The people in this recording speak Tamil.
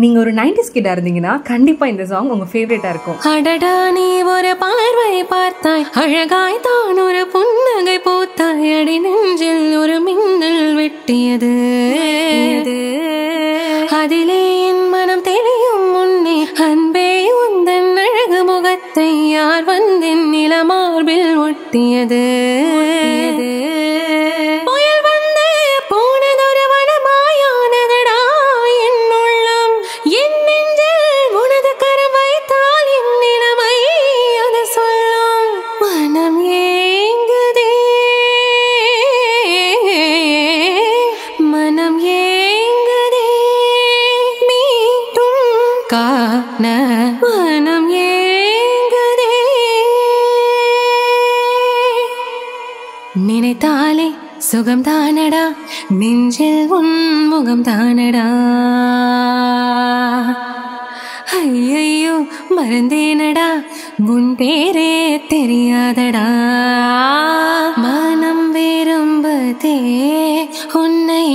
நீங்க ஒரு 90s கிட்டா இருந்தீங்கன்னா கண்டிப்பா இந்த சாங் உங்க ஃபேவரட்டா இருக்கும். அடடா நீ ஒரு பார்வை பார்த்தாய், அழகாய் தான் ஒரு புன்னகை பூத்தாய், அடி நெஞ்சில் ஒரு மின்னல் வெட்டியது, அதிலே என் மனம் தெரியும் முன்னே அன்பே உந்தன் அழகு முகத்தை யார் வந்தென் நிலமார்பில் ஒட்டியது. புயல் வந்து போனதொரு வனமாயானதடா என் உள்ளம், என் நெஞ்சில் உனது கரம் வைத்தால் என் நிலைமை அது சொல்லும். மனம் ஏங்குதே, மனம் ஏங்குதே, மீண்டும் காண மனம் ஏங்குதே. நினைத்தாலே சுகம் தானடா, நெஞ்சில் உன் முகம் தானடா. ஐயையோ மறந்தேனடா, உன் பேரே தெரியாதடா. மனம் விரும்புதே உன்னை.